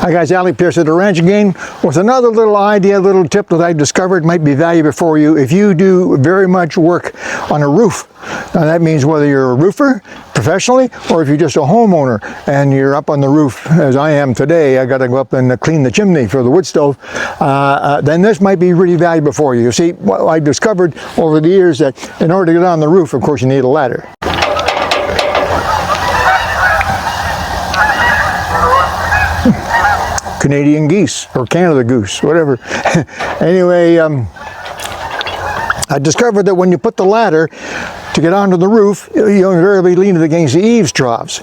Hi guys, Alec, Peirce at the ranch again with another little idea, little tip that I discovered might be valuable for you if you do very much work on a roof. Now that means whether you're a roofer professionally or if you're just a homeowner and you're up on the roof as I am today, I got to go up and clean the chimney for the wood stove, then this might be really valuable for you. You see, what I discovered over the years that in order to get on the roof, of course, you need a ladder. Canadian geese or Canada goose, whatever. Anyway, I discovered that when you put the ladder to get onto the roof, you invariably lean it against the eaves troughs,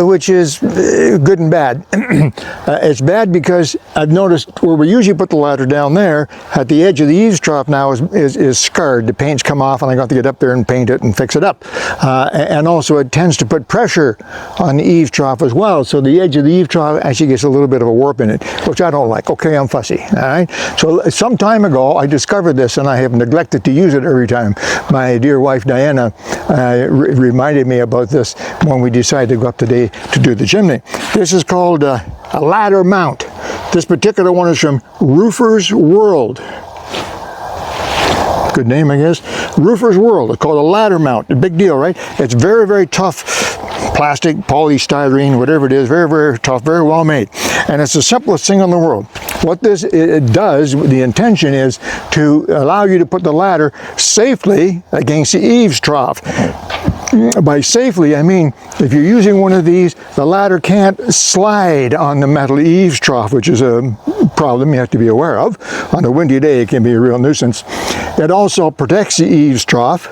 which is good and bad. It's bad because I've noticed where we usually put the ladder down there, at the edge of the eaves trough now is scarred. The paint's come off and I got to get up there and paint it and fix it up. And also it tends to put pressure on the eaves trough as well, so the edge of the eaves trough actually gets a little bit of a warp in it, which I don't like. Okay, I'm fussy, all right? So some time ago I discovered this and I have neglected to use it every time. My dear wife Diana reminded me about this when we decided to go up today to do the chimney. This is called a ladder mount. This particular one is from Roofer's World. Good name, I guess. Roofer's World. It's called a ladder mount. A big deal, right? It's very, very tough plastic, polystyrene, whatever it is. Very, very tough, very well made. And it's the simplest thing in the world. What this it does, the intention is to allow you to put the ladder safely against the eaves trough. By safely, I mean if you're using one of these, the ladder can't slide on the metal eaves trough, which is a problem you have to be aware of. On a windy day, it can be a real nuisance. It also protects the eaves trough,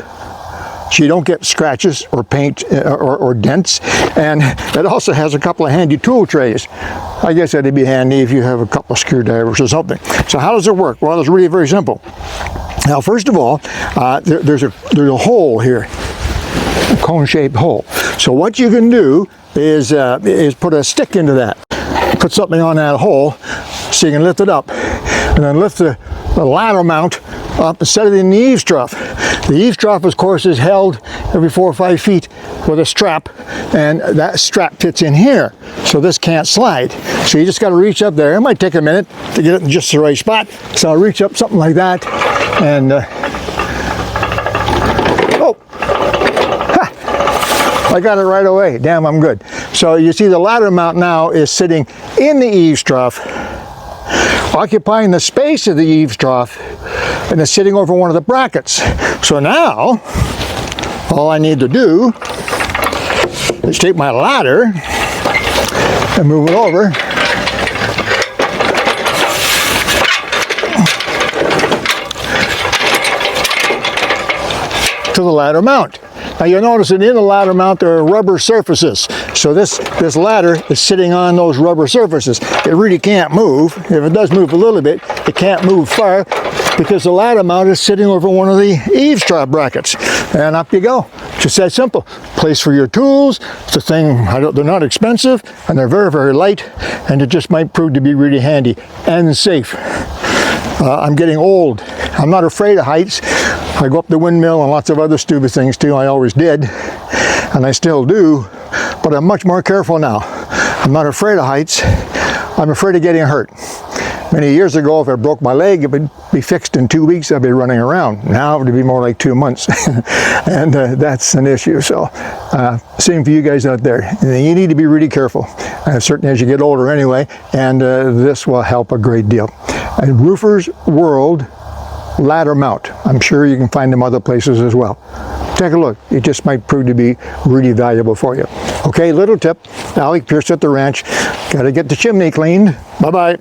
so you don't get scratches or paint or dents, and it also has a couple of handy tool trays. I guess that'd be handy if you have a couple of screwdrivers or something. So how does it work? Well, it's really very simple. Now, first of all, there's a hole here, a cone-shaped hole. So what you can do is put a stick into that. Put something on that hole so you can lift it up, and then lift the ladder mount up and set it in the eaves trough. The eaves trough, of course, is held every 4 or 5 feet with a strap, and that strap fits in here, so this can't slide. So you just got to reach up there. It might take a minute to get it in just the right spot, so I'll reach up something like that, and I got it right away. Damn, I'm good. So you see the ladder mount now is sitting in the eaves trough, occupying the space of the eaves trough, and it's sitting over one of the brackets. So now, all I need to do is take my ladder and move it over to the ladder mount. Now you'll notice that in the ladder mount there are rubber surfaces. So this ladder is sitting on those rubber surfaces. It really can't move. If it does move a little bit, it can't move far because the ladder mount is sitting over one of the eaves trough brackets. And up you go. Just that simple. Place for your tools. It's a thing, they're not expensive and they're very, very light, and it just might prove to be really handy and safe. I'm getting old. I'm not afraid of heights. I go up the windmill and lots of other stupid things too. I always did, and I still do, but I'm much more careful now. I'm not afraid of heights. I'm afraid of getting hurt. Many years ago, if I broke my leg, it would be fixed in 2 weeks. I'd be running around. Now it would be more like 2 months, and that's an issue. So, same for you guys out there. You need to be really careful, certainly as you get older anyway, and this will help a great deal. Roofer's World ladder mount. I'm sure you can find them other places as well. Take a look. It just might prove to be really valuable for you. Okay, little tip. Alec, Peirce at the ranch. Got to get the chimney cleaned. Bye-bye.